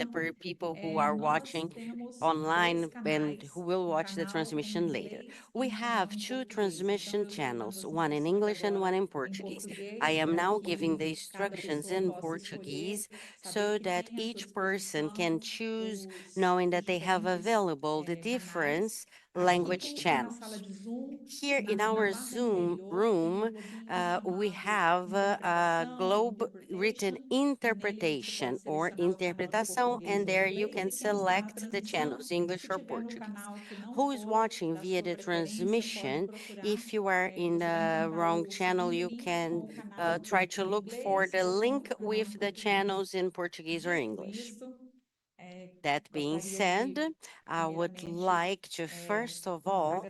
people who are watching online and who will watch the transmission later. We have two transmission channels, one in English and one in Portuguese. I am now giving the instructions in Portuguese so that each person can choose, knowing that they have available the different language channels. Here in our Zoom room, we have a globe written interpretation or interpretação, and there you can select the channels, English or Portuguese. Who is watching via the transmission? If you are in the wrong channel, you can try to look for the link with the channels in Portuguese or English. That being said, I would like to first of all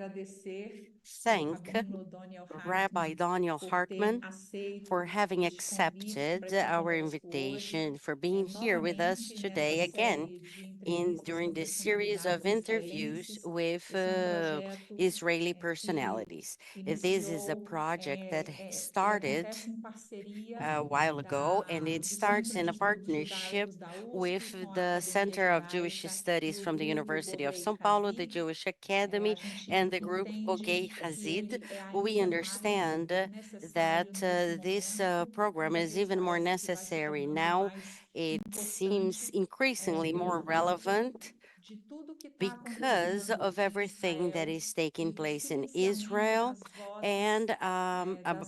thank Rabbi Donniel Hartman for having accepted our invitation, for being here with us today again in during this series of interviews with Israeli personalities. This is a project that started a while ago, and it starts in a partnership with the Center of Jewish Studies from the University of São Paulo, the Jewish Academy, and the group Hogei Hazid. We understand that this program is even more necessary now. It seems increasingly more relevant because of everything that is taking place in Israel and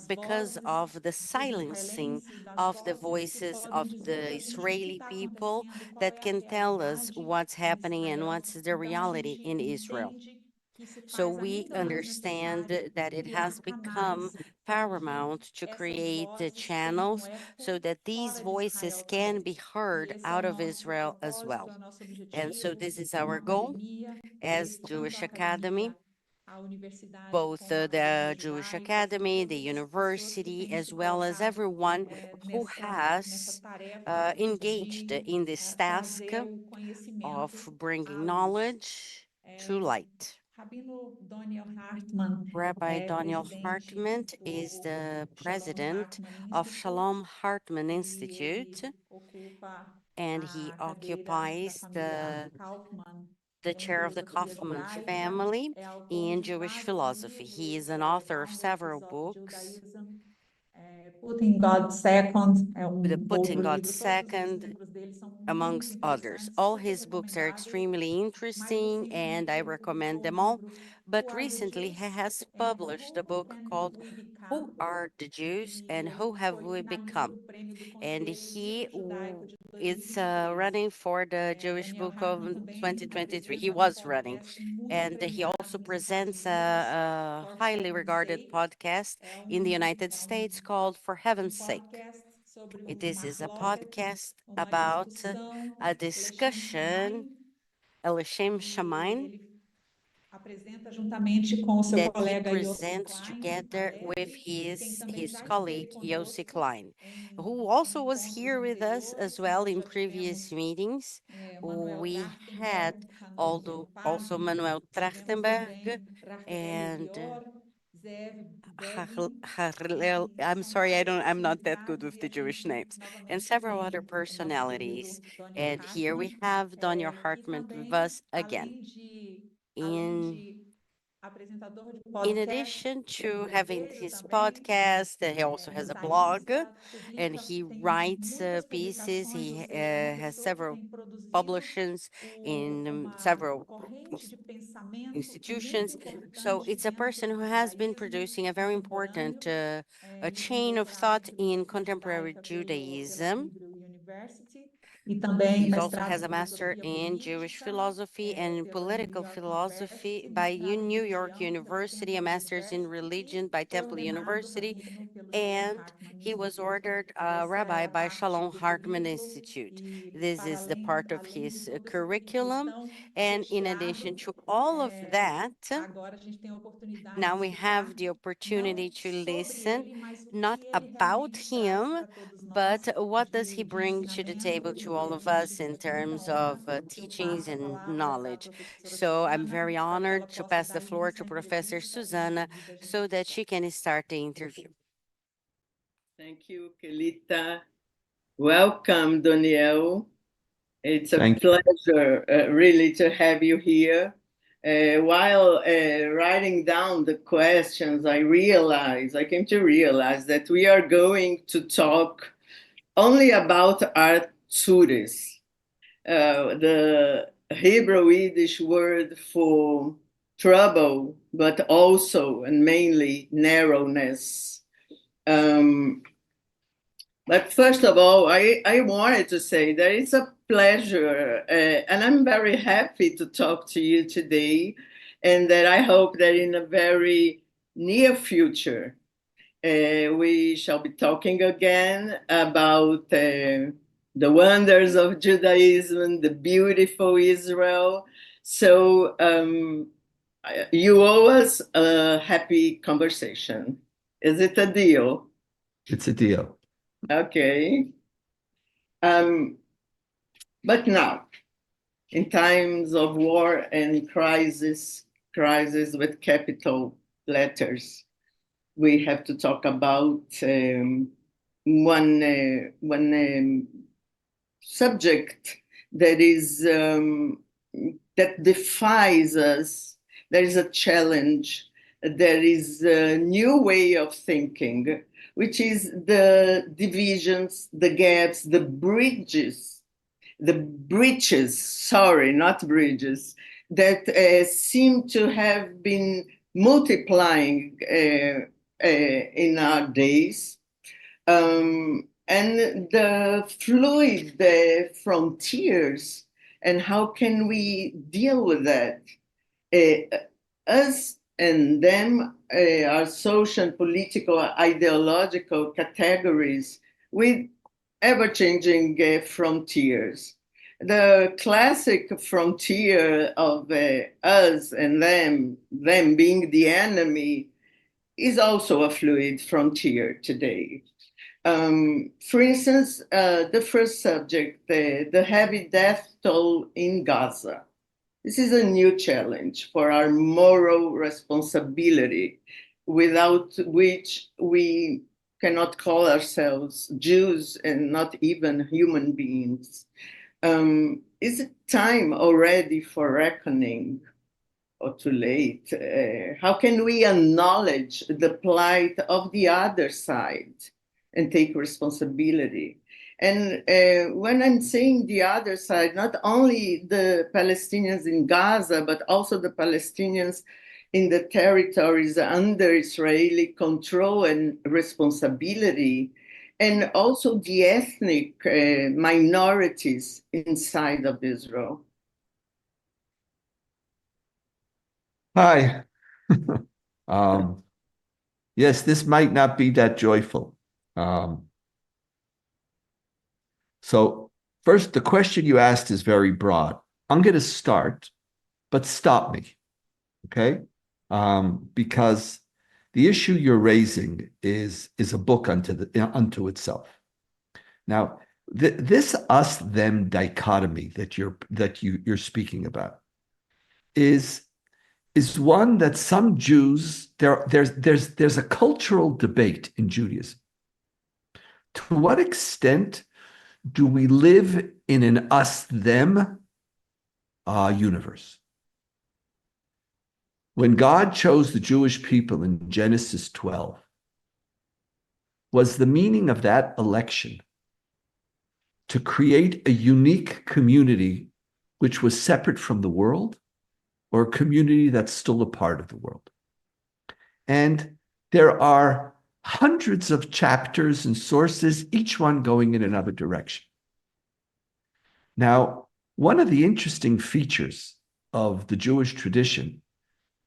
because of the silencing of the voices of the Israeli people that can tell us what's happening and what's the reality in Israel. So we understand that it has become paramount to create the channels so that these voices can be heard out of Israel as well. And so this is our goal as Jewish Academy, both the Jewish Academy, the university, as well as everyone who has engaged in this task of bringing knowledge to light. Rabbi Donniel Hartman is the president of Shalom Hartman Institute, and he occupies the chair of the Kaufman family in Jewish philosophy. He is an author of several books, Putting God Second é The Putting outro God livro. Todos esses Second, livros dele são muito amongst others. interessantes, All super his books are recomendáveis. extremely Mas interesting and I recentemente ele recommend publicou o them all. livro But Who Are the recently, he Jews? has And published a Who book Can called We Who Become? Are the Jews E and Who ele Have foi We finalista Become? do Prêmio do And Conselho he Judaico de is 2023. running for the Jewish Daniel Book of Hartman também 2023. He apresenta um was running. podcast muito And he premiado also nos presents Estados Unidos, a For highly Heaven's regarded Sake. podcast in the United States called For Um Heaven's Sake. podcast sobre o This is a Mahloket, podcast uma about discussão, a Leshem discussion, Shamayim, Elishem e Shamayim, ele apresenta juntamente com o seu that he colega Yossi presents Klein, together with quem também his já esteve colleague Yossi conosco Klein, em who also was encontros here with us anteriores. as well Nós in já previous tivemos meetings. Manuel We had Trachtenberg, Hanover also Park, Manuel tivemos Trachtenberg também Rafael and Lior, Zev Begin, I'm são sorry, várias I'm not that good personalidades with e the a Jewish gente names, and novamente several other tem o nosso personalities. querido Donniel And here we Hartman, have Donniel que Hartman with também, us again. além In de apresentador de in podcast, addition to having blogueiro his também, podcast, he also has a blog ensaísta, and publica, he tem writes muitas pieces. publicações, ou He seja, é uma has pessoa que several tem produzido publications in uma several corrente de pensamento muito institutions. So importante it's a dentro person do who has been judaísmo producing a very contemporâneo. important a Ele tem chain of doutorado em thought in filosofia contemporary judaica pela Judaism. Hebrew University e também He also mestrado has em a master filosofia in Jewish política philosophy and in pela New political York philosophy University, by mestrado em New York religião pela University, a Temple master's in University religion e by foi Temple ordenado University, rabino pelo Shalom and Hartman he was Institute. ordered a Essa é rabbi a by parte Shalom do Hartman currículo Institute. e This is the part of além de his todo esse currículo curriculum. tão And in addition recheado, to all of that, agora a gente tem a oportunidade now de we escutar have the opportunity não to sobre listen ele, mas o not que ele about realmente traz him, para todos but nós what does he de bring to the ensinamento, table to all e a of us gente in tem muita terms of honra. Eu teachings passo a and palavra para a knowledge. professora So I'm Suzana, very para que ela honored to possa pass the dar floor início to à Professor entrevista e em Suzana seguida a gente so that discorre. she can start the interview. Thank you, Kelita. Welcome, Donniel. It's a pleasure, really, to have you here. While writing down the questions, I came to realize that we are going to talk only about Arturis, the Hebrew Yiddish word for trouble, but also and mainly narrowness. But first of all, I wanted to say that it's a pleasure, and I'm very happy to talk to you today, and that I hope that in a very near future, we shall be talking again about the wonders of Judaism, the beautiful Israel. So you owe us a happy conversation. Is it a deal? It's a deal. Okay. But now, in times of war and crisis with capital letters, we have to talk about one subject that is that defies us. There is a challenge. There is a new way of thinking, which is the divisions, the gaps, the breaches, sorry, not bridges, that seem to have been multiplying in our days. And the fluid frontiers, and how can we deal with that? Us and them are social, and political, ideological categories with ever-changing frontiers. The classic frontier of us and them being the enemy, is also a fluid frontier today. For instance, the first subject, the heavy death toll in Gaza. This is a new challenge for our moral responsibility, without which we cannot call ourselves Jews and not even human beings. Is it time already for reckoning, or too late? How can we acknowledge the plight of the other side and take responsibility? And when I'm saying the other side, not only the Palestinians in Gaza, but also the Palestinians in the territories under Israeli control and responsibility, and also the ethnic minorities inside of Israel. Hi. Yes, this might not be that joyful. So first, the question you asked is very broad. I'm going to start, but stop me, okay? Because the issue you're raising is a book unto itself. Now, this us-them dichotomy that you're speaking about is one that some Jews there's a cultural debate in Judaism. To what extent do we live in an us-them universe? When God chose the Jewish people in Genesis 12, was the meaning of that election to create a unique community which was separate from the world, or a community that's still a part of the world? And there are hundreds of chapters and sources, each one going in another direction. Now, one of the interesting features of the Jewish tradition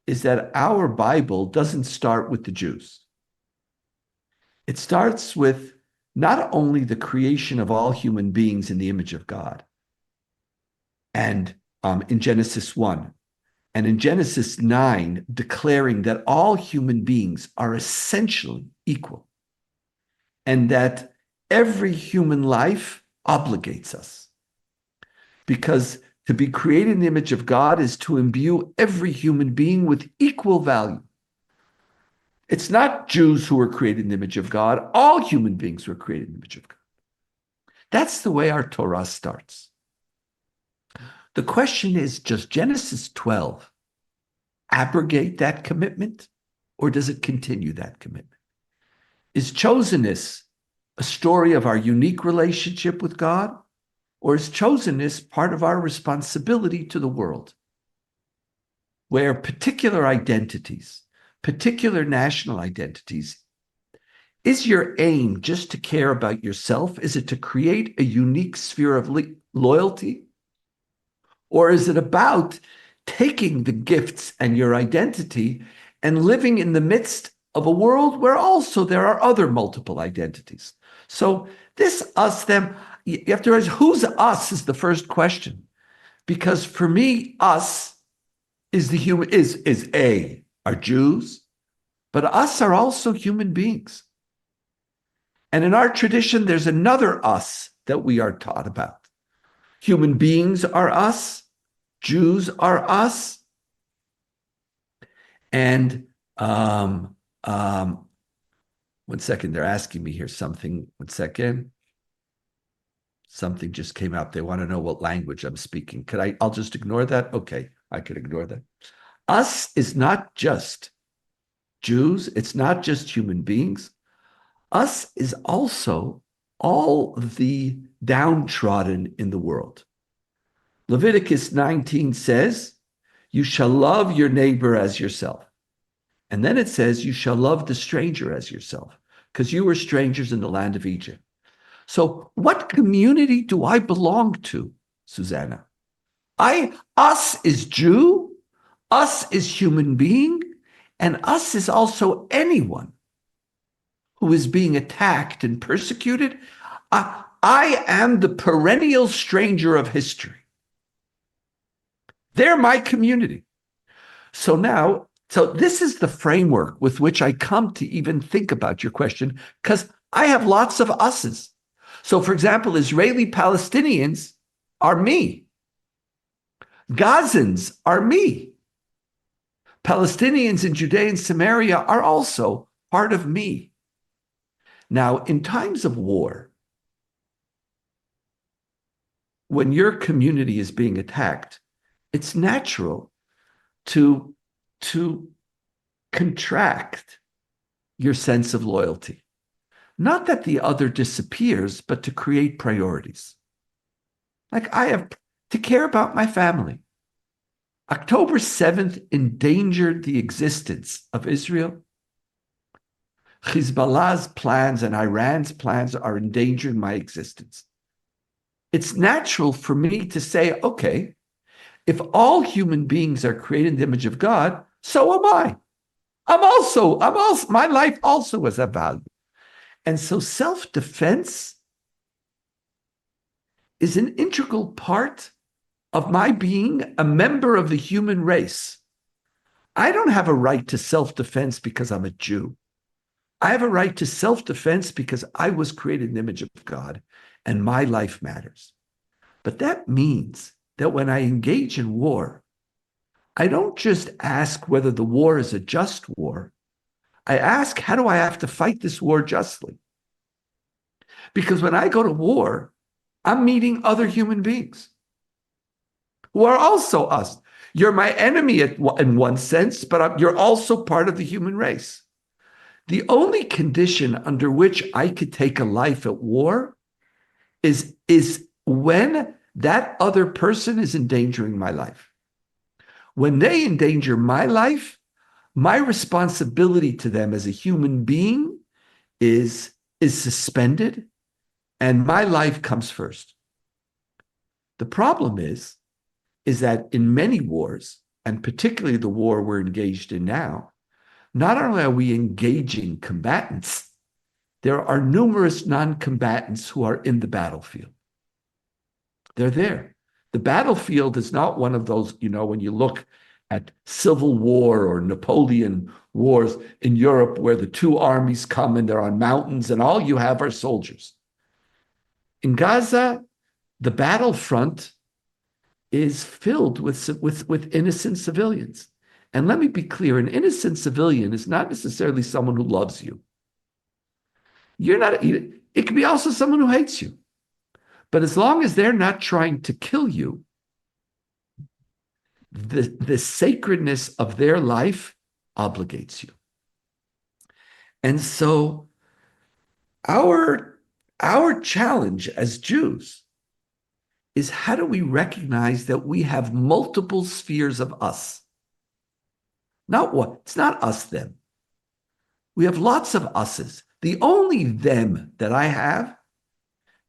is that our Bible doesn't start with the Jews. It starts with not only the creation of all human beings in the image of God, and in Genesis 1, and in Genesis 9, declaring that all human beings are essentially equal, and that every human life obligates us. Because to be created in the image of God is to imbue every human being with equal value. It's not Jews who were created in the image of God. All human beings were created in the image of God. That's the way our Torah starts. The question is, does Genesis 12 abrogate that commitment, or does it continue that commitment? Is chosenness a story of our unique relationship with God, or is chosenness part of our responsibility to the world, where particular identities, particular national identities, is your aim just to care about yourself? Is it to create a unique sphere of loyalty? Or is it about taking the gifts and your identity and living in the midst of a world where also there are other multiple identities? So this us, them, you have to realize who's us is the first question. Because for me, us is the human, is are Jews, but us are also human beings. And in our tradition, there's another us that we are taught about. Human beings are us. Jews are us. And 1 second, they're asking me here something. 1 second. Something just came out. They want to know what language I'm speaking. I'll just ignore that? Okay, I could ignore that. Us is not just Jews. It's not just human beings. Us is also all the downtrodden in the world. Leviticus 19 says, you shall love your neighbor as yourself. And then it says, you shall love the stranger as yourself, because you were strangers in the land of Egypt. So what community do I belong to, Suzana? Us is Jew, us is human being, and us is also anyone who is being attacked and persecuted. I am the perennial stranger of history. They're my community. So this is the framework with which I come to even think about your question, because I have lots of us's. So, for example, Israeli Palestinians are me. Gazans are me. Palestinians in Judea and Samaria are also part of me. Now, in times of war, when your community is being attacked, it's natural to contract your sense of loyalty. Not that the other disappears, but to create priorities. Like I have to care about my family. October 7th endangered the existence of Israel. Hezbollah's plans and Iran's plans are endangering my existence. It's natural for me to say, okay, if all human beings are created in the image of God, so am I. My life also has a value. And so self-defense is an integral part of my being a member of the human race. I don't have a right to self-defense because I'm a Jew. I have a right to self-defense because I was created in the image of God and my life matters. But that means that when I engage in war, I don't just ask whether the war is a just war. I ask, how do I have to fight this war justly? Because when I go to war, I'm meeting other human beings who are also us. You're my enemy in one sense, but you're also part of the human race. The only condition under which I could take a life at war is when that other person is endangering my life. When they endanger my life, my responsibility to them as a human being is suspended, and my life comes first. The problem is that in many wars, and particularly the war we're engaged in now, not only are we engaging combatants, there are numerous non-combatants who are in the battlefield. They're there. The battlefield is not one of those, when you look at Civil War or Napoleon wars in Europe where the two armies come and they're on mountains and all you have are soldiers. In Gaza, the battlefront is filled with innocent civilians. And let me be clear, an innocent civilian is not necessarily someone who loves you. It could be also someone who hates you. But as long as they're not trying to kill you, the sacredness of their life obligates you. And so our challenge as Jews is, how do we recognize that we have multiple spheres of us? Not what, it's not us, them. We have lots of us's. The only them that I have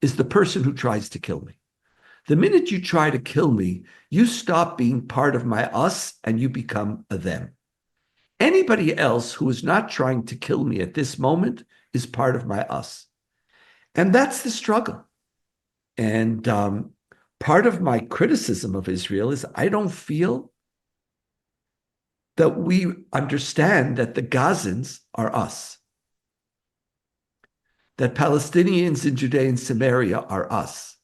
is the person who tries to kill me. The minute you try to kill me, you stop being part of my us and you become a them. Anybody else who is not trying to kill me at this moment is part of my us. And that's the struggle. And part of my criticism of Israel is I don't feel that we understand that the Gazans are us, that Palestinians in Judea and Samaria are us,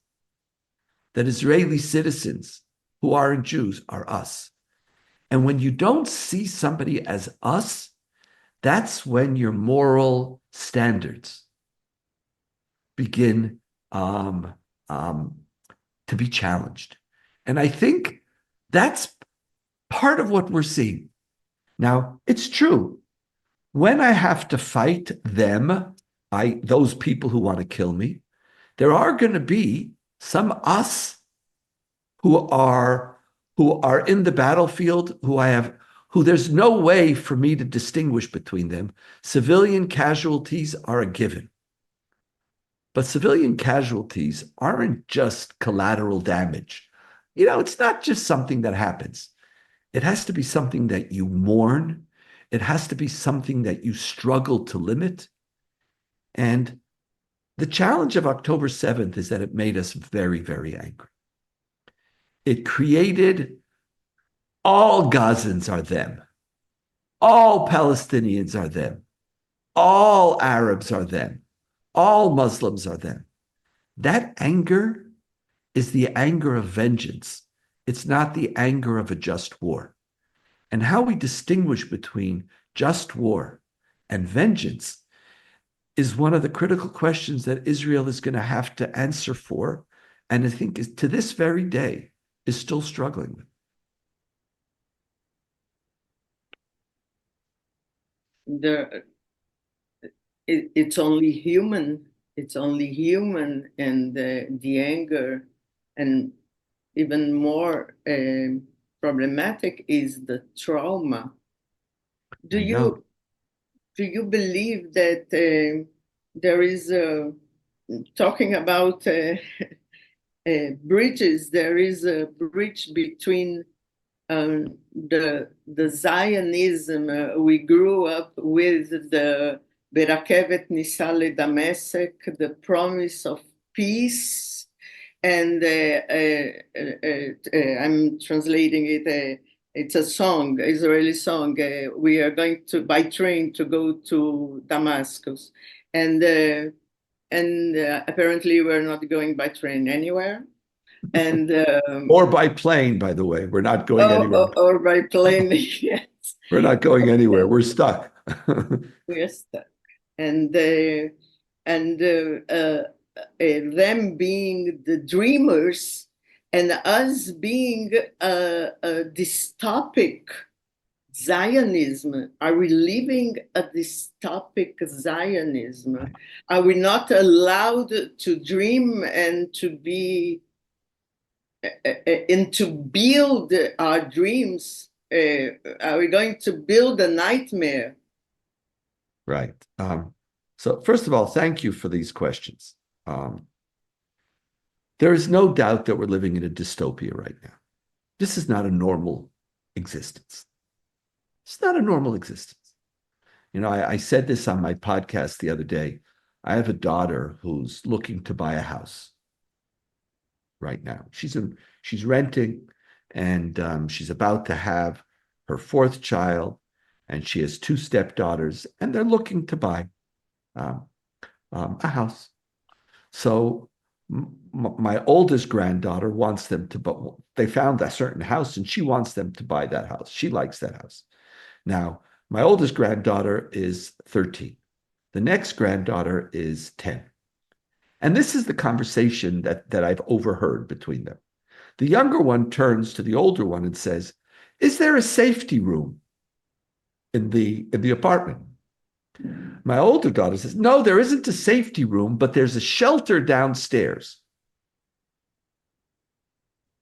that Israeli citizens who aren't Jews are us. And when you don't see somebody as us, that's when your moral standards begin to be challenged. And I think that's part of what we're seeing. Now, it's true. When I have to fight them, those people who want to kill me, there are going to be some us who are in the battlefield, who there's no way for me to distinguish between them. Civilian casualties are a given. But civilian casualties aren't just collateral damage. It's not just something that happens. It has to be something that you mourn. It has to be something that you struggle to limit. And the challenge of October 7th is that it made us very, very angry. It created all Gazans are them. All Palestinians are them. All Arabs are them. All Muslims are them. That anger is the anger of vengeance. It's not the anger of a just war. And how we distinguish between just war and vengeance is one of the critical questions that Israel is going to have to answer for, and I think to this very day is still struggling with. It's only human. It's only human, and the anger, and even more problematic is the trauma. Do you believe that there is talking about bridges? There is a bridge between the Zionism we grew up with, the Berakevet Nisa LeDamesek, the promise of peace, and I'm translating it. It's a song, Israeli song. We are going to by train to go to Damascus, and apparently we're not going by train anywhere. And or by plane, by the way, we're not going anywhere. Or by plane, yes. We're not going anywhere. We're stuck. We're stuck, and them being the dreamers, and us being a dystopic Zionism. Are we living a dystopic Zionism? Are we not allowed to dream and to be and to build our dreams? Are we going to build a nightmare? Right. So first of all, thank you for these questions. There is no doubt that we're living in a dystopia right now. This is not a normal existence. It's not a normal existence. I said this on my podcast the other day. I have a daughter who's looking to buy a house right now. She's renting, and she's about to have her fourth child, and she has two stepdaughters, and they're looking to buy a house. So my oldest granddaughter wants them to buy. They found a certain house, and she wants them to buy that house. She likes that house. Now, my oldest granddaughter is 13. The next granddaughter is 10. And this is the conversation that I've overheard between them. The younger one turns to the older one and says, Is there a safety room in the apartment? My older daughter says, no, there isn't a safety room, but there's a shelter downstairs.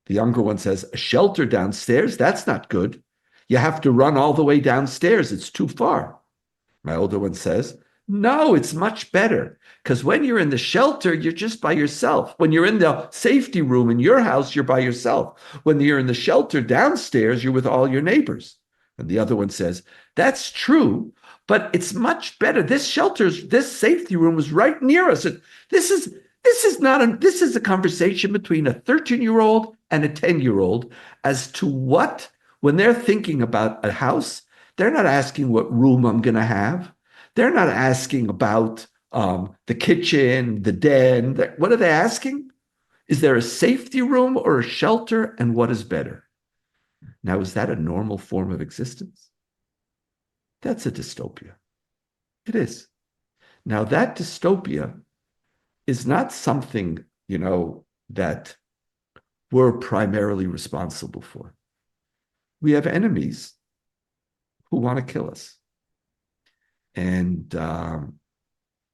The younger one says, a shelter downstairs? That's not good. You have to run all the way downstairs. It's too far. My older one says, no, it's much better. Because when you're in the shelter, you're just by yourself. When you're in the safety room in your house, you're by yourself. When you're in the shelter downstairs, you're with all your neighbors. And the other one says, that's true, but it's much better. This safety room is right near us. And this is a conversation between a 13-year-old and a 10-year-old as to what, when they're thinking about a house, they're not asking what room I'm going to have. They're not asking about the kitchen, the den. What are they asking? Is there a safety room or a shelter, and what is better? Now, is that a normal form of existence? That's a dystopia. It is. Now, that dystopia is not something, that we're primarily responsible for. We have enemies who want to kill us. And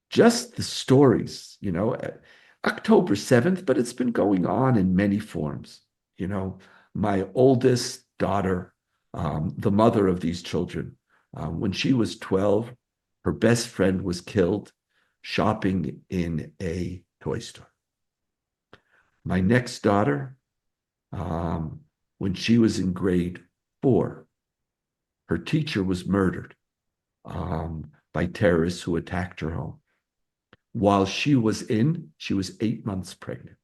just the stories, October 7th, but it's been going on in many forms. My oldest daughter, the mother of these children, when she was 12, her best friend was killed shopping in a toy store. My next daughter, when she was in grade 4, her teacher was murdered by terrorists who attacked her home. While she was 8 months pregnant.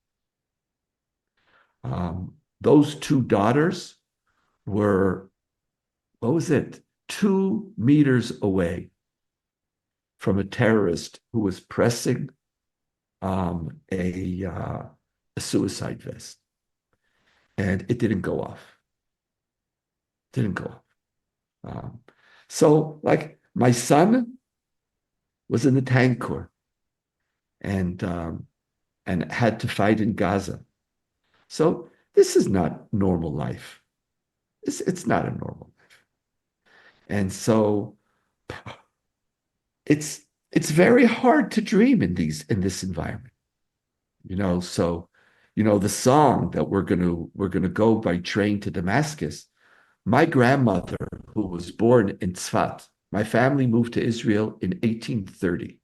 Those two daughters were, 2 meters away from a terrorist who was pressing a suicide vest. And it didn't go off. So, my son was in the tank corps and had to fight in Gaza. So this is not normal life. It's not a normal life. And so it's very hard to dream in this environment. So the song that we're gonna go by train to Damascus. My grandmother, who was born in Tzfat, my family moved to Israel in 1830.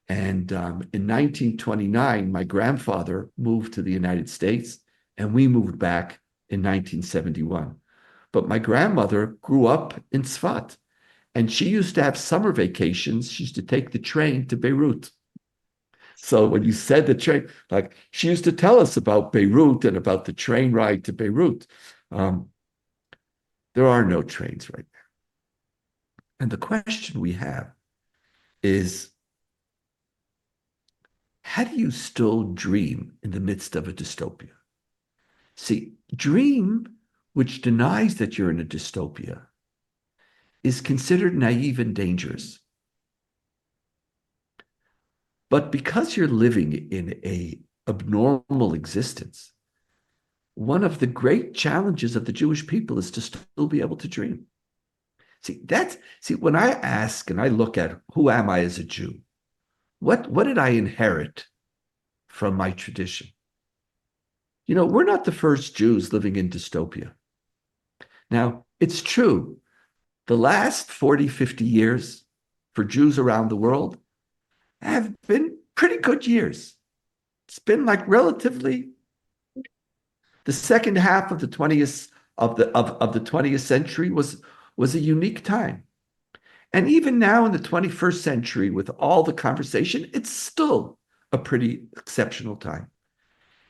And in 1929, my grandfather moved to the United States, and we moved back in 1971. But my grandmother grew up in Tzfat, and she used to have summer vacations. She used to take the train to Beirut. So when you said the train, she used to tell us about Beirut and about the train ride to Beirut. There are no trains right now. And the question we have is, how do you still dream in the midst of a dystopia? See, dream which denies that you're in a dystopia is considered naive and dangerous. But because you're living in an abnormal existence, one of the great challenges of the Jewish people is to still be able to dream. See, when I ask and I look at who am I as a Jew, what did I inherit from my tradition? We're not the first Jews living in dystopia. Now, it's true, the last 40, 50 years for Jews around the world have been pretty good years. It's been relatively the second half of the 20th of the 20th century was a unique time. And even now in the 21st century, with all the conversation, it's still a pretty exceptional time.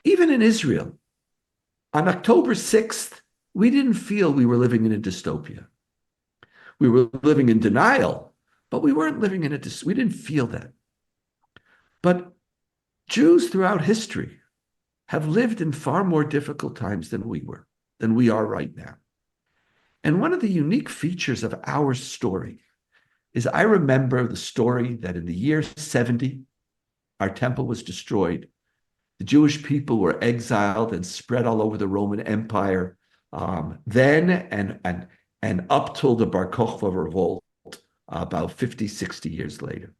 Even in Israel, on October 6th, we didn't feel we were living in a dystopia. We were living in denial, but we weren't living in we didn't feel that. But Jews throughout history have lived in far more difficult times than we are right now. And one of the unique features of our story is I remember the story that in the year 70, our temple was destroyed. The Jewish people were exiled and spread all over the Roman Empire then and up till the Bar Kokhba revolt about 50, 60 years later.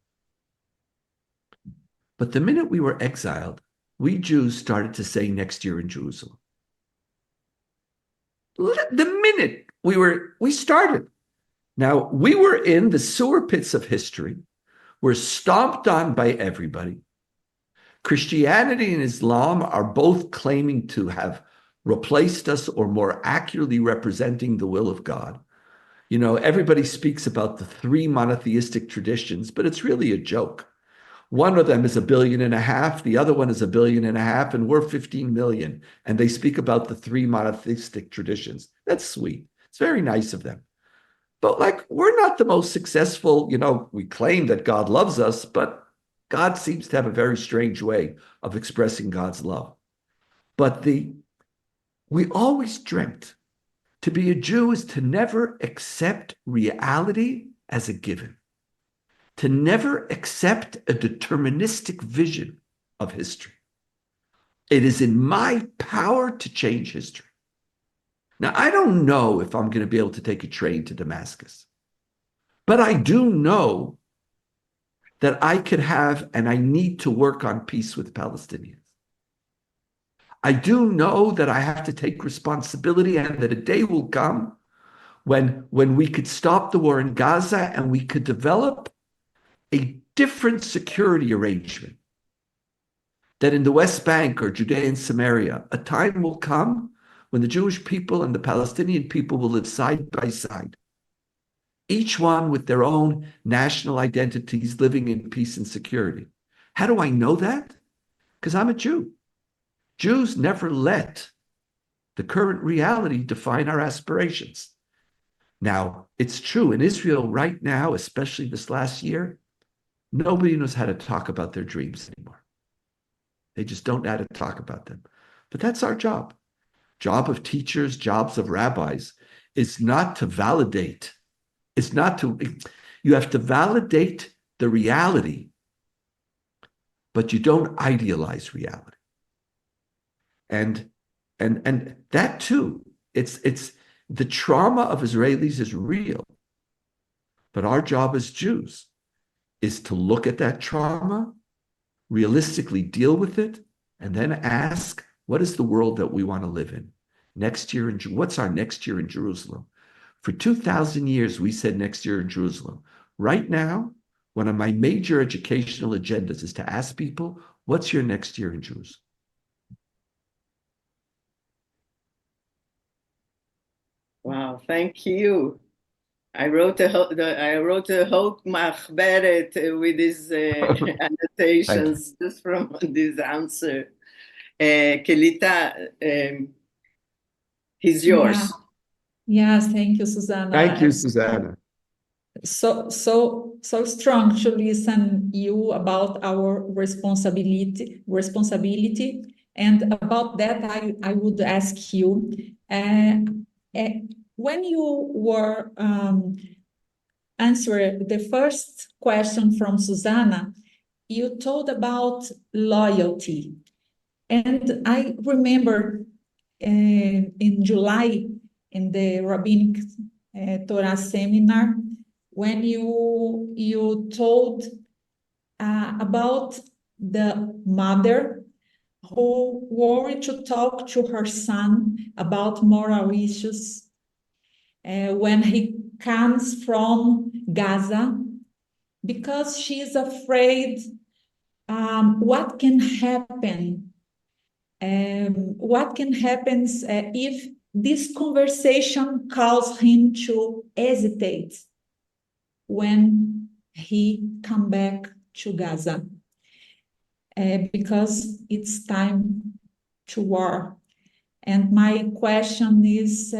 But the minute we were exiled, we Jews started to say next year in Jerusalem. The minute we started. Now, we were in the sewer pits of history. We're stomped on by everybody. Christianity and Islam are both claiming to have replaced us, or more accurately representing the will of God. You know, everybody speaks about the three monotheistic traditions, but it's really a joke. One of them is 1.5 billion, the other one is 1.5 billion, and we're 15 million. And they speak about the three monotheistic traditions. That's sweet. It's very nice of them. But like, we're not the most successful, you know, we claim that God loves us, but God seems to have a very strange way of expressing God's love. But we always dreamt to be a Jew is to never accept reality as a given, to never accept a deterministic vision of history. It is in my power to change history. Now, I don't know if I'm going to be able to take a train to Damascus, but I do know that I could have, and I need to work on peace with Palestinians. I do know that I have to take responsibility, and that a day will come when we could stop the war in Gaza and we could develop a different security arrangement. That in the West Bank or Judea and Samaria, a time will come when the Jewish people and the Palestinian people will live side by side, each one with their own national identities, living in peace and security. How do I know that? Because I'm a Jew. Jews never let the current reality define our aspirations. Now, it's true in Israel right now, especially this last year, nobody knows how to talk about their dreams anymore. They just don't know how to talk about them. But that's our job. Job of teachers, jobs of rabbis is not to validate. It's not to, you have to validate the reality, but you don't idealize reality. And that too, it's the trauma of Israelis is real. But our job as Jews is to look at that trauma, realistically deal with it, and then ask, what is the world that we want to live in? Next year, what's our next year in Jerusalem? For 2,000 years, we said next year in Jerusalem. Right now, one of my major educational agendas is to ask people, what's your next year in Jerusalem? Wow, thank you. I wrote a whole machberet with these annotations just from this answer. Kelita, he's yours. Yeah. Yes, thank you, Suzana. Thank you, Suzana. So strong to listen you about our responsibility, and about that I would ask you, when you were answering the first question from Suzana, you told about loyalty, and I remember in July in the rabbinic Torah seminar, when you told about the mother who worried to talk to her son about moral issues when he comes from Gaza, because she is afraid what can happen. What can happen if this conversation causes him to hesitate when he come back to Gaza, because it's time to war. And my question is,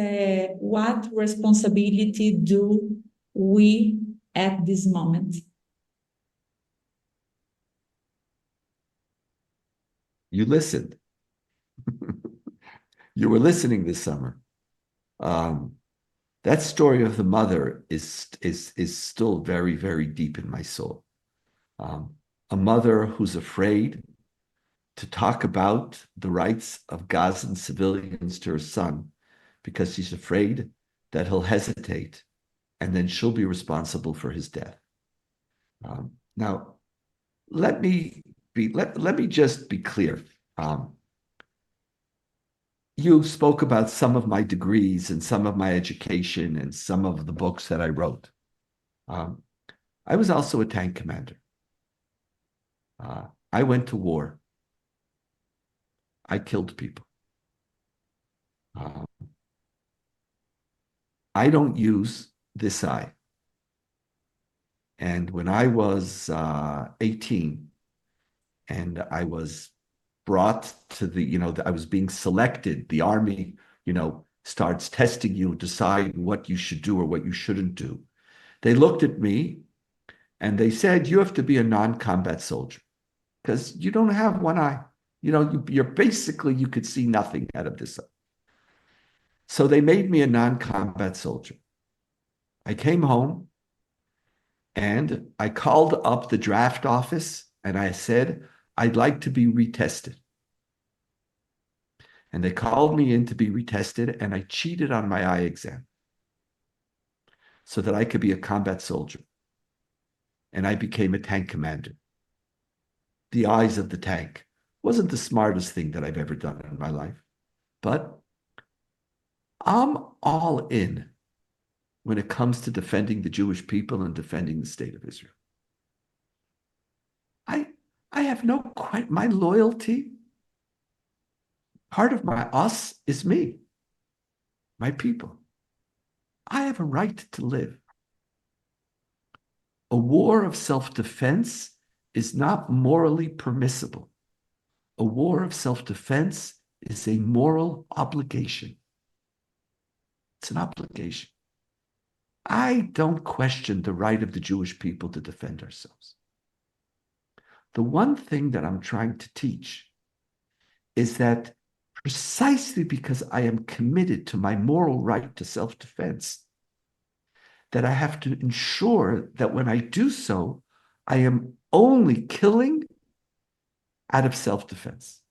what responsibility do we at this moment? You listened. You were listening this summer. That story of the mother is still very, very deep in my soul. A mother who's afraid to talk about the rights of Gazan civilians to her son because she's afraid that he'll hesitate and then she'll be responsible for his death. Now, let me just be clear. You spoke about some of my degrees and some of my education and some of the books that I wrote. I was also a tank commander. I went to war. I killed people. I don't use this eye. And when I was 18 and I was brought to I was being selected, the army, starts testing you, decide what you should do or what you shouldn't do. They looked at me and they said, you have to be a non-combat soldier because you don't have one eye. You're basically, you could see nothing out of this eye. So they made me a non-combat soldier. I came home and I called up the draft office and I said, I'd like to be retested. And they called me in to be retested and I cheated on my eye exam so that I could be a combat soldier. And I became a tank commander. The eyes of the tank wasn't the smartest thing that I've ever done in my life, but I'm all in when it comes to defending the Jewish people and defending the state of Israel. I have my loyalty, part of my us is me, my people. I have a right to live. A war of self-defense is not morally permissible. A war of self-defense is a moral obligation. It's an obligation. I don't question the right of the Jewish people to defend ourselves. The one thing that I'm trying to teach is that precisely because I am committed to my moral right to self-defense, that I have to ensure that when I do so, I am only killing out of self-defense.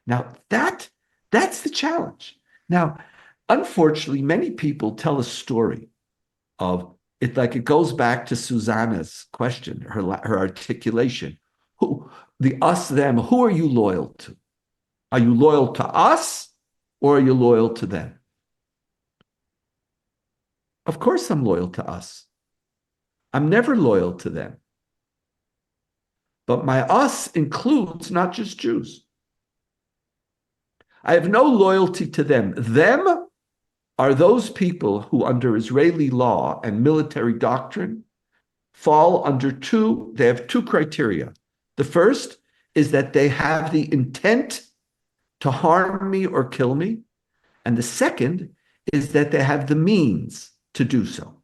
Now, that's the challenge. Now, unfortunately, many people tell a story of it, like it goes back to Suzana's question, her articulation. The us, them, who are you loyal to? Are you loyal to us or are you loyal to them? Of course I'm loyal to us. I'm never loyal to them. But my us includes not just Jews. I have no loyalty to them. Them are those people who, under Israeli law and military doctrine, fall under they have two criteria. The first is that they have the intent to harm me or kill me. And the second is that they have the means to do so.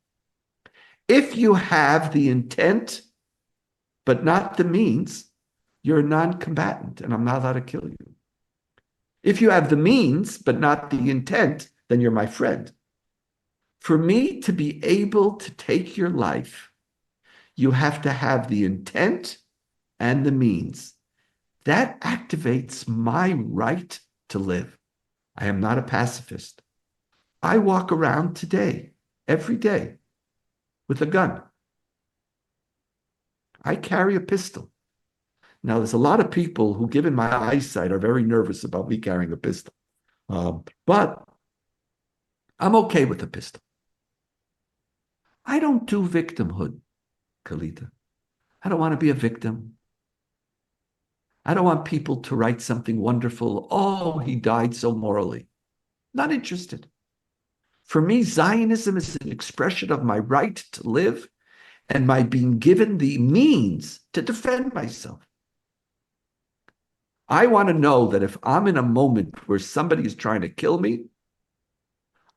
If you have the intent, but not the means, you're a non-combatant and I'm not allowed to kill you. If you have the means, but not the intent, then you're my friend. For me to be able to take your life, you have to have the intent and the means. That activates my right to live. I am not a pacifist. I walk around today, every day, with a gun. I carry a pistol. Now, there's a lot of people who, given my eyesight, are very nervous about me carrying a pistol. But I'm okay with a pistol. I don't do victimhood, Kelita. I don't want to be a victim. I don't want people to write something wonderful. Oh, he died so morally. Not interested. For me, Zionism is an expression of my right to live and my being given the means to defend myself. I want to know that if I'm in a moment where somebody is trying to kill me,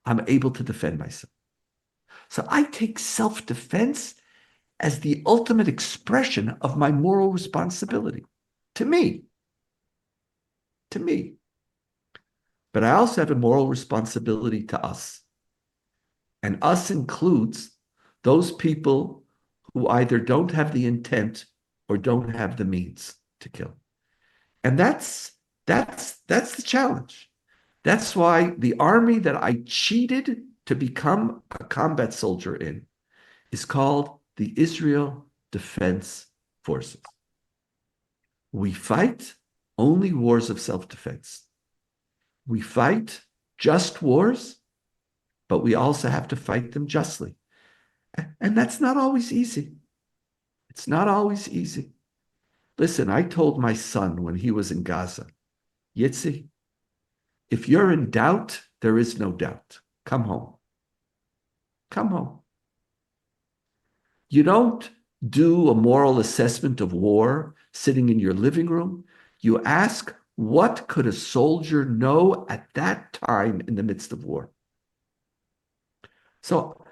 I'm able to defend myself. So I take self-defense as the ultimate expression of my moral responsibility to me. To me. But I also have a moral responsibility to us. And us includes those people who either don't have the intent or don't have the means to kill. And that's the challenge. That's why the army that I cheated to become a combat soldier in is called the Israel Defense Forces. We fight only wars of self-defense. We fight just wars, but we also have to fight them justly. And that's not always easy. It's not always easy. Listen, I told my son when he was in Gaza, Yitzi, if you're in doubt, there is no doubt. Come home. Come home. You don't do a moral assessment of war sitting in your living room. You ask, what could a soldier know at that time in the midst of war? So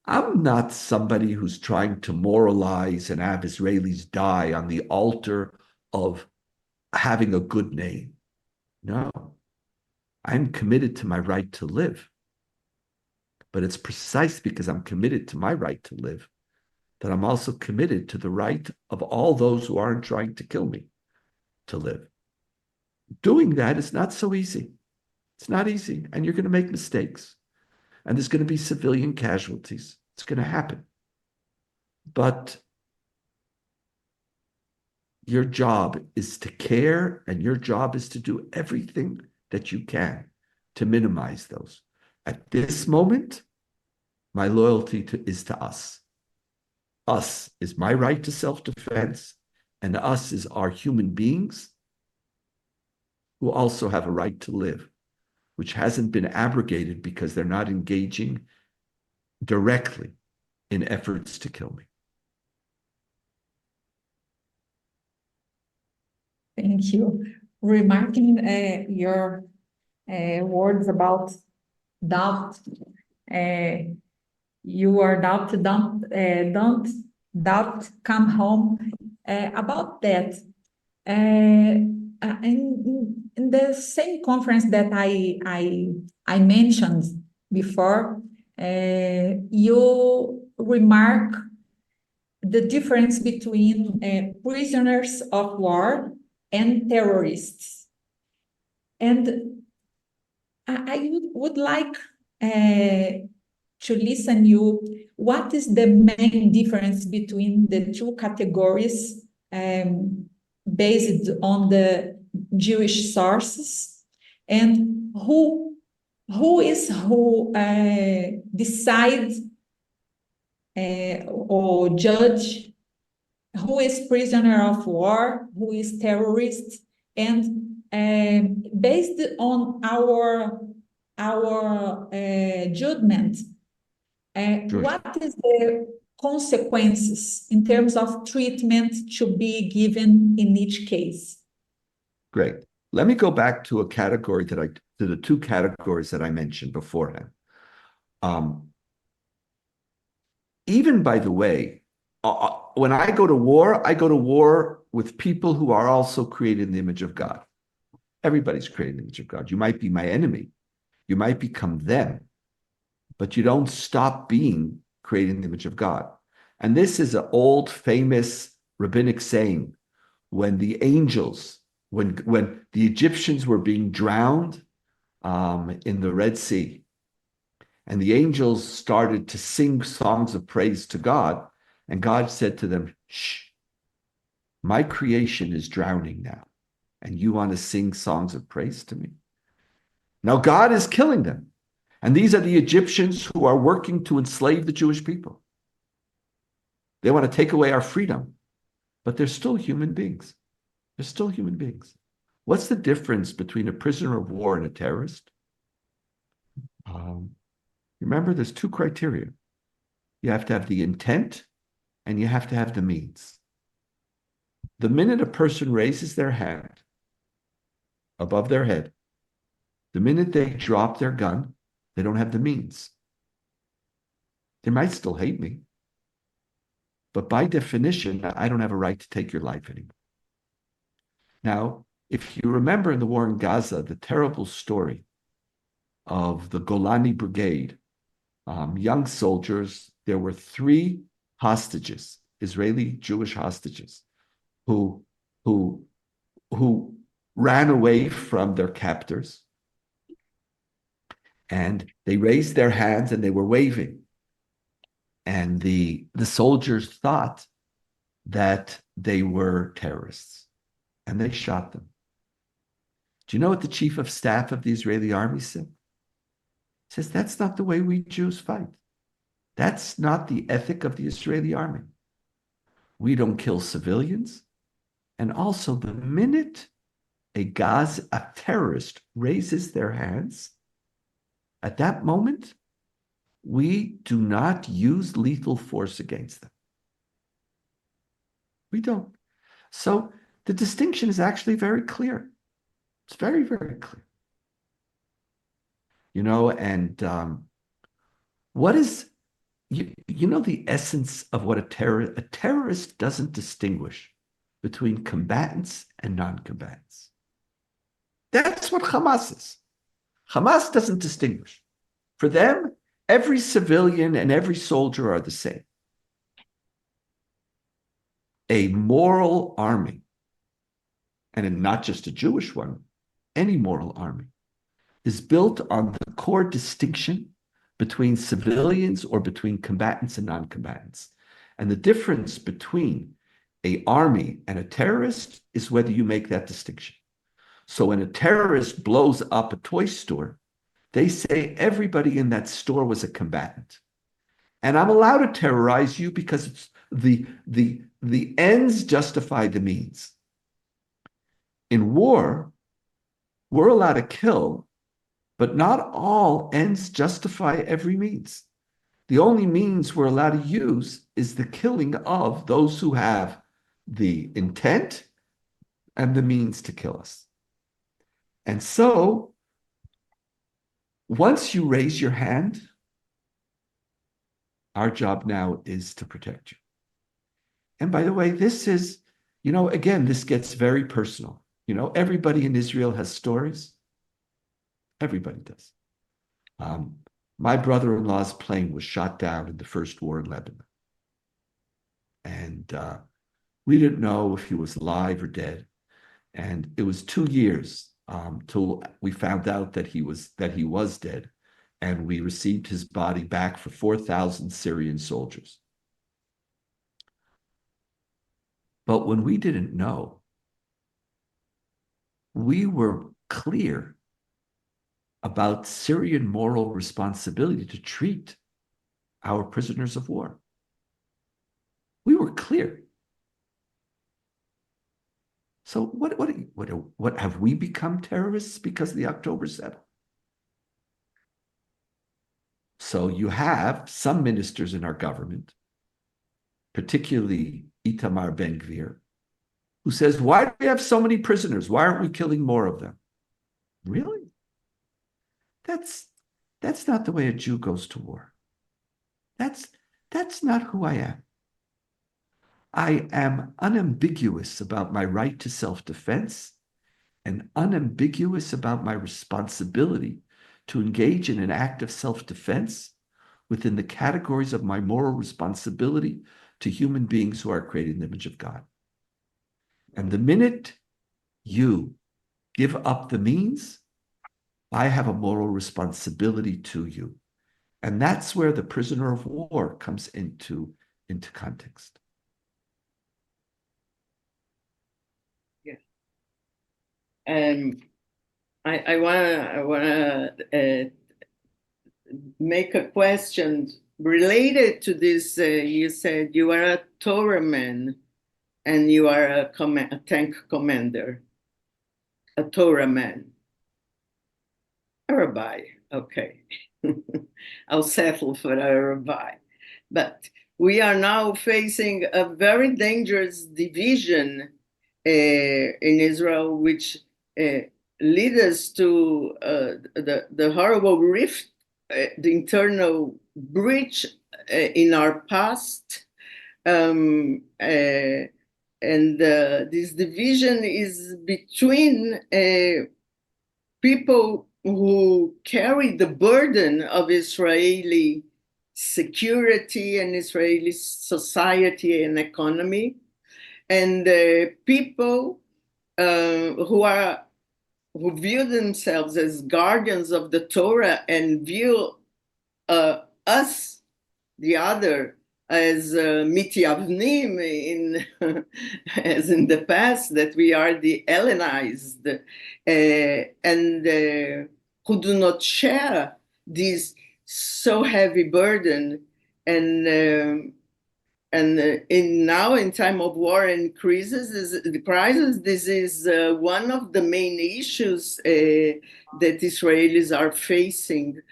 I'm not somebody who's trying to moralize and have Israelis die on the altar of having a good name. No, I'm committed to my right to live. But it's precisely because I'm committed to my right to live that I'm also committed to the right of all those who aren't trying to kill me to live. Doing that is not so easy. It's not easy, and you're going to make mistakes. And there's going to be civilian casualties. It's going to happen. But your job is to care, and your job is to do everything that you can to minimize those. At this moment, my loyalty is to us. Us is my right to self-defense, and us is our human beings who also have a right to live, which hasn't been abrogated because they're not engaging directly in efforts to kill me. Thank you. Remarking your words about doubt, you are doubt, don't doubt, come home. About that, in the same conference that I mentioned before, you remark the difference between prisoners of war and terrorists. And I would like to listen you, what is the main difference between the two categories based on the Jewish sources, and who decides or judge who is prisoner of war, who is terrorist, and based on our judgment, what is the consequences in terms of treatment to be given in each case? Great. Let me go back to the two categories that I mentioned beforehand. Even, by the way, when I go to war with people who are also created in the image of God. Everybody's created in the image of God. You might be my enemy. You might become them, but you don't stop being created in the image of God. And this is an old famous rabbinic saying, when the angels, when the Egyptians were being drowned in the Red Sea, and the angels started to sing songs of praise to God, and God said to them, shh, my creation is drowning now, and you want to sing songs of praise to me? Now God is killing them. And these are the Egyptians who are working to enslave the Jewish people. They want to take away our freedom, but they're still human beings. They're still human beings. What's the difference between a prisoner of war and a terrorist? Remember, there's two criteria. You have to have the intent and you have to have the means. The minute a person raises their hand above their head, the minute they drop their gun, they don't have the means. They might still hate me, but by definition, I don't have a right to take your life anymore. Now, if you remember in the war in Gaza, the terrible story of the Golani Brigade, young soldiers, there were 3 hostages, Israeli Jewish hostages, who ran away from their captors, And they raised their hands and they were waving. And the soldiers thought that they were terrorists, and they shot them. Do you know what the chief of staff of the Israeli army said? He says, that's not the way we Jews fight. That's not the ethic of the Israeli army. We don't kill civilians. And also, the minute a terrorist raises their hands, at that moment, we do not use lethal force against them. We don't. So the distinction is actually very clear. It's very, very clear. And what is, the essence of what a terrorist doesn't distinguish between combatants and non-combatants. That's what Hamas is. Hamas doesn't distinguish. For them, every civilian and every soldier are the same. A moral army, and not just a Jewish one, any moral army, is built on the core distinction between civilians or between combatants and non-combatants. And the difference between an army and a terrorist is whether you make that distinction. So when a terrorist blows up a toy store, they say everybody in that store was a combatant. And I'm allowed to terrorize you because it's the ends justify the means. In war, we're allowed to kill, but not all ends justify every means. The only means we're allowed to use is the killing of those who have the intent and the means to kill us. And so, once you raise your hand, our job now is to protect you. And by the way, this is, again, this gets very personal. Everybody in Israel has stories. Everybody does. My brother-in-law's plane was shot down in the first war in Lebanon. And we didn't know if he was alive or dead. And it was 2 years till we found out that he was dead. And we received his body back for 4,000 Syrian soldiers. But when we didn't know, we were clear about Syrian moral responsibility to treat our prisoners of war. We were clear. So what have we become terrorists because of the October 7th? So you have some ministers in our government, particularly Itamar Ben-Gvir, who says, why do we have so many prisoners? Why aren't we killing more of them? Really? That's not the way a Jew goes to war. That's not who I am. I am unambiguous about my right to self-defense and unambiguous about my responsibility to engage in an act of self-defense within the categories of my moral responsibility to human beings who are created in the image of God. And the minute you give up the means, I have a moral responsibility to you. And that's where the prisoner of war comes into context. Yeah. I wanna make a question related to this. You said you are a Torah man and you are a tank commander, a Torah man, a rabbi. Okay, I'll settle for a rabbi. But we are now facing a very dangerous division in Israel, which lead us to the horrible rift, the internal breach in our past. And this division is between people who carry the burden of Israeli security and Israeli society and economy, and people who are who view themselves as guardians of the Torah and view us, the other, as mitiavnim as in the past, that we are the Hellenized, and who do not share this so heavy burden, and now in time of war and crisis, this is one of the main issues that Israelis are facing.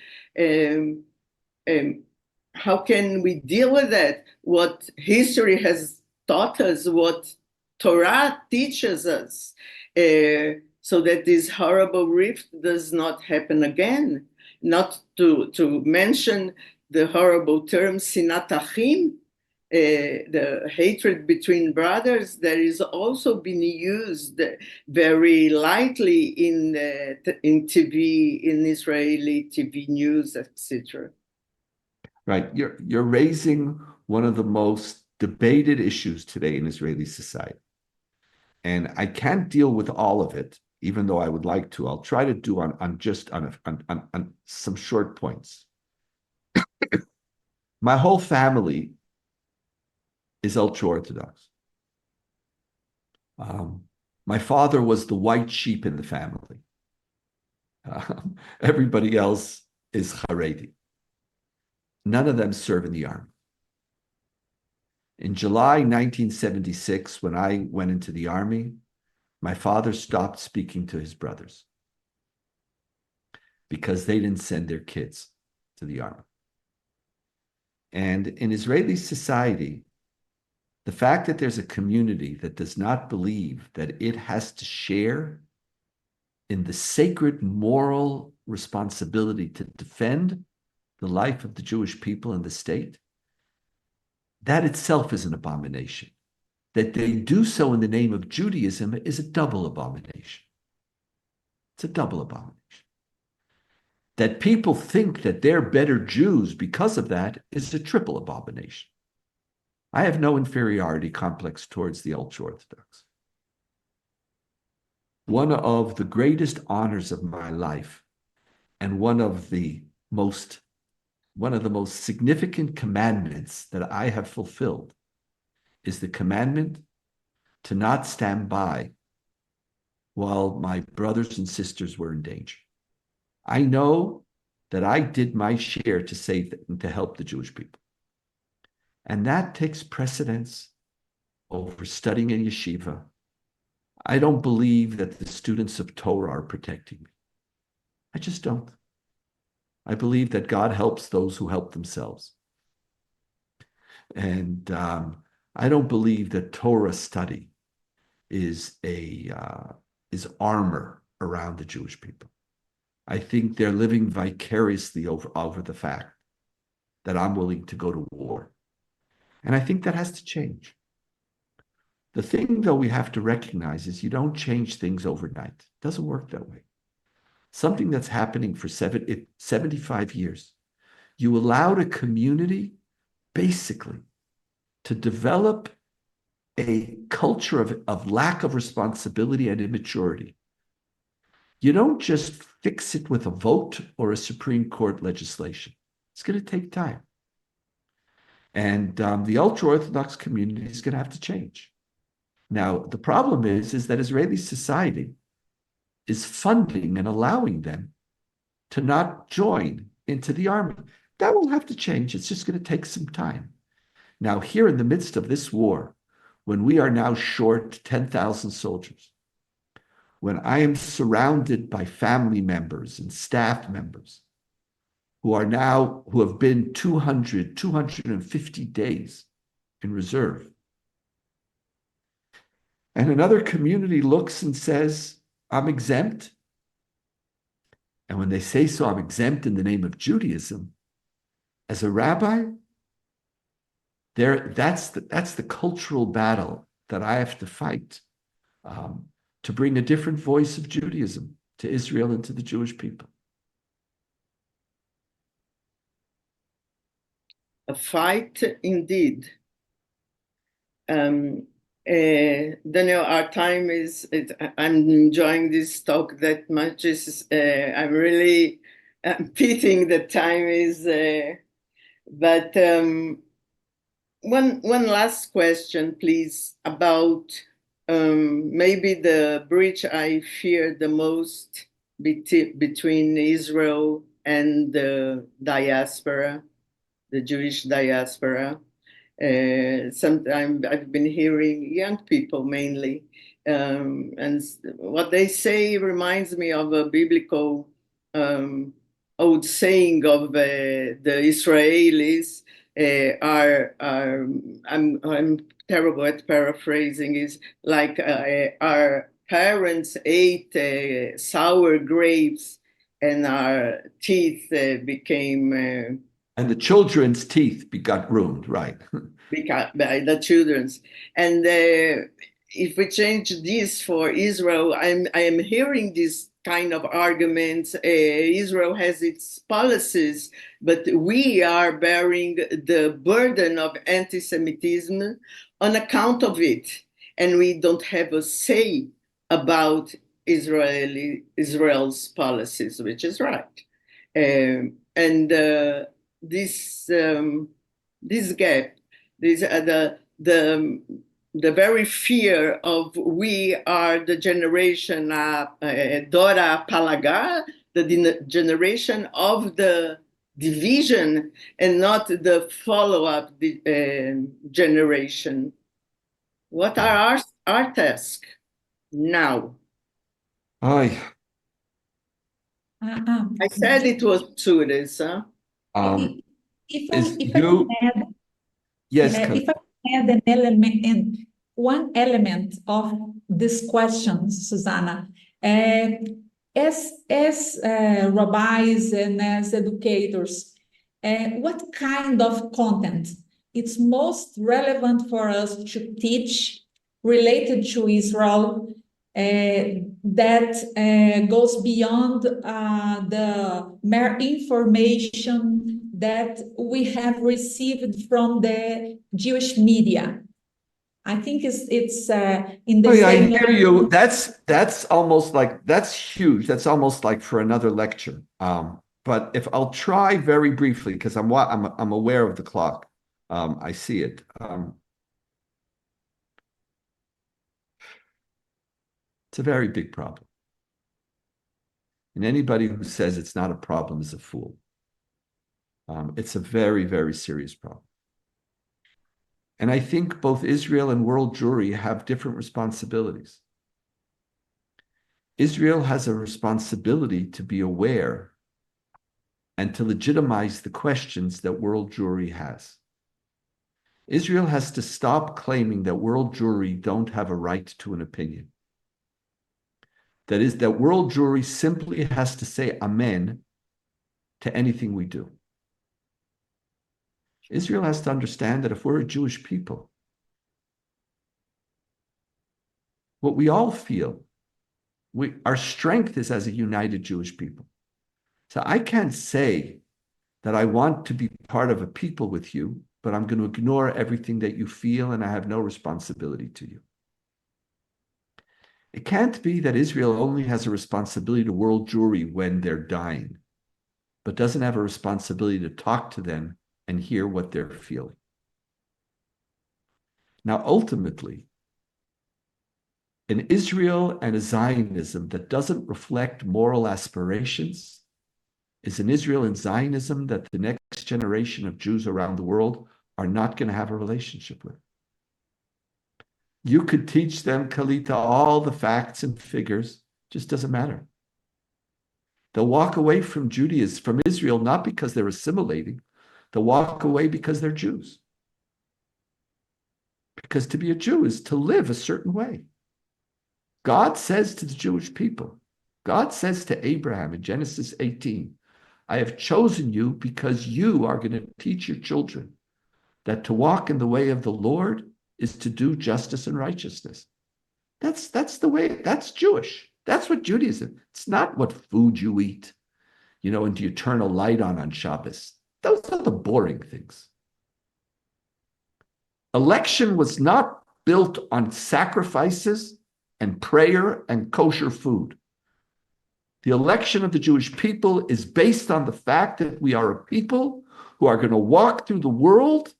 How can we deal with that? What history has taught us, what Torah teaches us, so that this horrible rift does not happen again. Not to mention the horrible term sinat achim, the hatred between brothers, that is also being used very lightly in TV, in Israeli TV news, etc. Right. You're raising one of the most debated issues today in Israeli society. And I can't deal with all of it, even though I would like to. I'll try to do on some short points. My whole family is ultra-Orthodox. My father was the white sheep in the family. Everybody else is Haredi. None of them serve in the army. In July 1976, when I went into the army, my father stopped speaking to his brothers because they didn't send their kids to the army. And in Israeli society, the fact that there's a community that does not believe that it has to share in the sacred moral responsibility to defend the life of the Jewish people and the state, that itself is an abomination. That they do so in the name of Judaism is a double abomination. It's a double abomination. That people think that they're better Jews because of that is a triple abomination. I have no inferiority complex towards the ultra-Orthodox. One of the greatest honors of my life and one of the most significant commandments that I have fulfilled is the commandment to not stand by while my brothers and sisters were in danger. I know that I did my share to save and to help the Jewish people. And that takes precedence over studying in yeshiva. I don't believe that the students of Torah are protecting me. I just don't. I believe that God helps those who help themselves. And I don't believe that Torah study is armor around the Jewish people. I think they're living vicariously over the fact that I'm willing to go to war. And I think that has to change. The thing, though, we have to recognize is you don't change things overnight. It doesn't work that way. Something that's happening for 75 years. You allowed a community basically to develop a culture of lack of responsibility and immaturity. You don't just fix it with a vote or a Supreme Court legislation. It's going to take time. And the ultra-Orthodox community is going to have to change. Now, the problem is that Israeli society is funding and allowing them to not join into the army. That will have to change. It's just going to take some time. Now, here in the midst of this war, when we are now short 10,000 soldiers, when I am surrounded by family members and staff members who have been 250 days in reserve, and another community looks and says, I'm exempt. And when they say so, I'm exempt in the name of Judaism. As a rabbi, that's the cultural battle that I have to fight to bring a different voice of Judaism to Israel and to the Jewish people. A fight indeed. Donniel, our time is, I'm enjoying this talk that much. I'm really pitying the time is, but one last question, please, about maybe the breach I fear the most between Israel and the diaspora, the Jewish diaspora. Sometimes I've been hearing young people mainly, and what they say reminds me of a biblical old saying of the Israelis. I'm terrible at paraphrasing. Is like our parents ate sour grapes, and our teeth became. And the children's teeth got ruined, right? By the children's. And if we change this for Israel, I am hearing this kind of arguments. Israel has its policies, but we are bearing the burden of anti-Semitism on account of it, and we don't have a say about Israel's policies, which is right. And this gap, the very fear of we are the generation Dora Palaga, the generation of the division and not the follow-up generation. What are our tasks now? I said it was two days, huh? If I can add, yes, if I can add an element, and one element of this question, Suzana, as rabbis and as educators, what kind of content it's most relevant for us to teach related to Israel that goes beyond the mere information that we have received from the Jewish media. I think it's in the same. I hear you. That's almost like, that's huge. That's almost like for another lecture. But if I'll try very briefly, because I'm aware of the clock. I see it. It's a very big problem. And anybody who says it's not a problem is a fool. It's a very, very serious problem. And I think both Israel and world Jewry have different responsibilities. Israel has a responsibility to be aware and to legitimize the questions that world Jewry has. Israel has to stop claiming that world Jewry don't have a right to an opinion. That is, that world Jewry simply has to say amen to anything we do. Israel has to understand that if we're a Jewish people, what we all feel, our strength is as a united Jewish people. So I can't say that I want to be part of a people with you, but I'm going to ignore everything that you feel and I have no responsibility to you. It can't be that Israel only has a responsibility to world Jewry when they're dying, but doesn't have a responsibility to talk to them and hear what they're feeling. Now, ultimately, an Israel and a Zionism that doesn't reflect moral aspirations is an Israel and Zionism that the next generation of Jews around the world are not going to have a relationship with. You could teach them, Kelita, all the facts and figures, just doesn't matter. They'll walk away from Judaism, from Israel, not because they're assimilating. They'll walk away because they're Jews. Because to be a Jew is to live a certain way. God says to the Jewish people, God says to Abraham in Genesis 18, I have chosen you because you are going to teach your children that to walk in the way of the Lord is to do justice and righteousness. That's the way, that's Jewish. That's what Judaism. It's not what food you eat, and do you turn a light on Shabbos. Those are the boring things. Election was not built on sacrifices and prayer and kosher food. The election of the Jewish people is based on the fact that we are a people who are going to walk through the world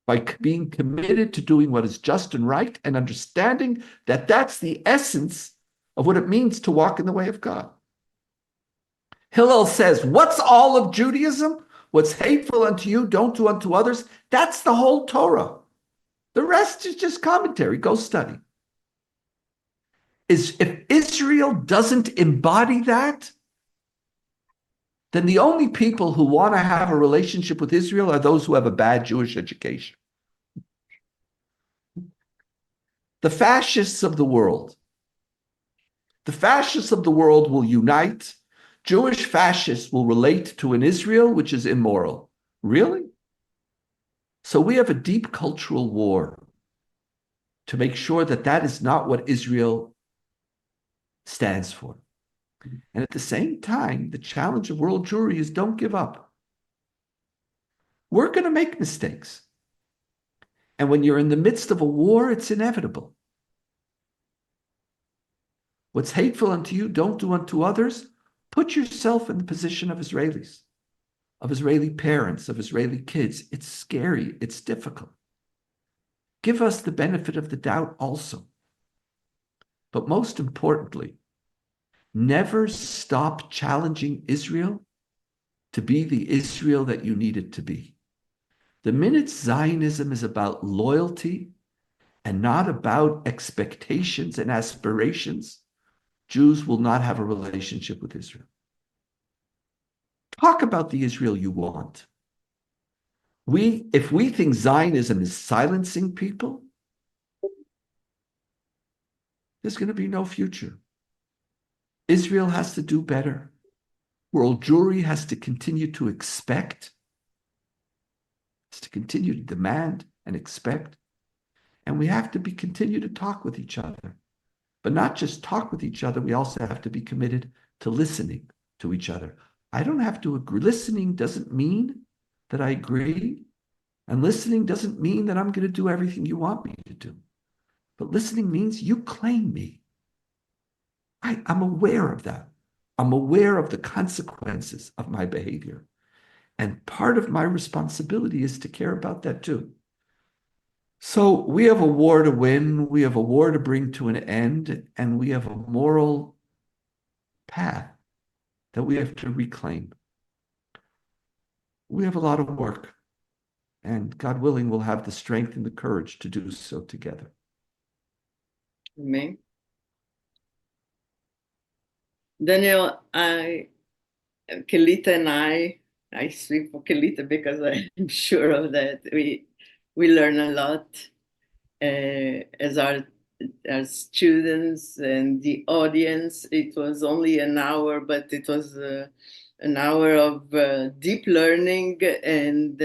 by being committed to doing what is just and right and understanding that that's the essence of what it means to walk in the way of God. Hillel says, what's all of Judaism? What's hateful unto you, don't do unto others. That's the whole Torah. The rest is just commentary. Go study. If Israel doesn't embody that, then the only people who want to have a relationship with Israel are those who have a bad Jewish education. The fascists of the world. The fascists of the world will unite. Jewish fascists will relate to an Israel which is immoral. Really? So we have a deep cultural war to make sure that that is not what Israel stands for. And at the same time, the challenge of world Jewry is don't give up. We're going to make mistakes. And when you're in the midst of a war, it's inevitable. What's hateful unto you, don't do unto others. Put yourself in the position of Israelis, of Israeli parents, of Israeli kids. It's scary. It's difficult. Give us the benefit of the doubt also. But most importantly, never stop challenging Israel to be the Israel that you need it to be. The minute Zionism is about loyalty and not about expectations and aspirations, Jews will not have a relationship with Israel. Talk about the Israel you want. If we think Zionism is silencing people, there's going to be no future. Israel has to do better. World Jewry has to continue to expect, has to continue to demand and expect. And we have to continue to talk with each other. But not just talk with each other, we also have to be committed to listening to each other. I don't have to agree. Listening doesn't mean that I agree. And listening doesn't mean that I'm going to do everything you want me to do. But listening means you claim me. I'm aware of that. I'm aware of the consequences of my behavior. And part of my responsibility is to care about that too. So we have a war to win, we have a war to bring to an end, and we have a moral path that we have to reclaim. We have a lot of work, and God willing, we'll have the strength and the courage to do so together. Amen. Donniel, Kelita and I speak for Kelita because I'm sure of that. We learn a lot as our students and the audience. It was only an hour, but it was an hour of deep learning. And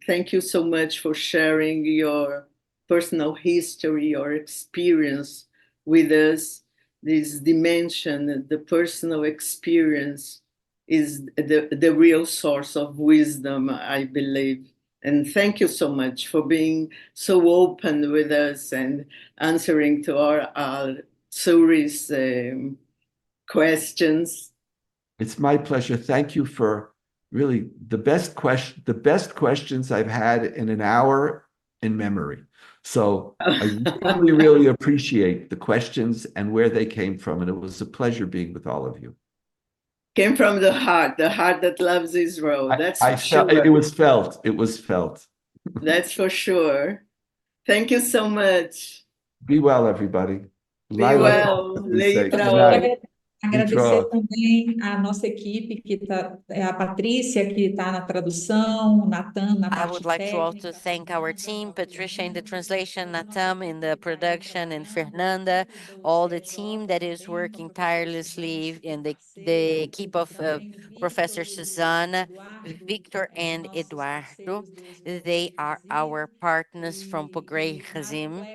thank you so much for sharing your personal history, your experience with us. This dimension, the personal experience, is the real source of wisdom, I believe. And thank you so much for being so open with us and answering to our Suri's questions. It's my pleasure. Thank you for really the best questions I've had in an hour in memory. So I really, really appreciate the questions and where they came from. And it was a pleasure being with all of you. Came from the heart that loves Israel. That's for sure. It was felt. It was felt. That's for sure. Thank you so much. Be well, everybody. Be well. Agradecer também a nossa equipe, que a Patrícia, que está na tradução, Natan na parte I would like to técnica. also thank our team, Patricia in the translation, Natam in the production, and Fernanda, all the team that is working tirelessly, and the keep of Professor Suzana, Victor, and Eduardo. They are our partners from Pogrei Hazim.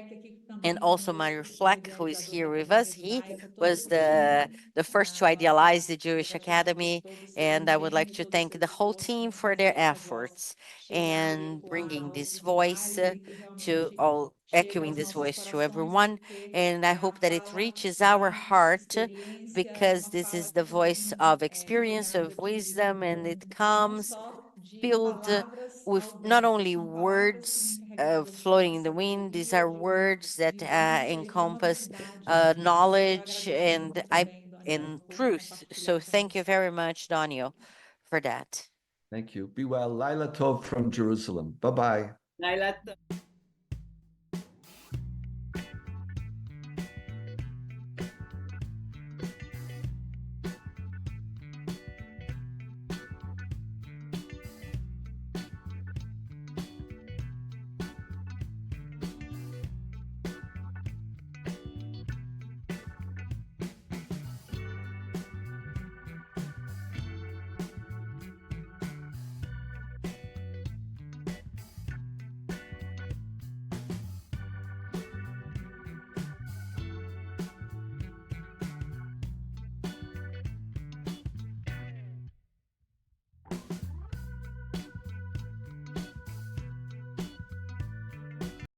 and also Mario Fleck, who is here with us. He was the first to idealize the Jewish Academy, and I would like to thank the whole team for their efforts and bringing this voice to all, echoing this voice to everyone. And I hope that it reaches our heart because this is the voice of experience, of wisdom, and it comes filled with not only words floating in the wind. These are words that encompass knowledge and truth. So thank you very much, Donniel, for that. Thank you. Be well. Laila Tov from Jerusalem. Bye-bye. Laila,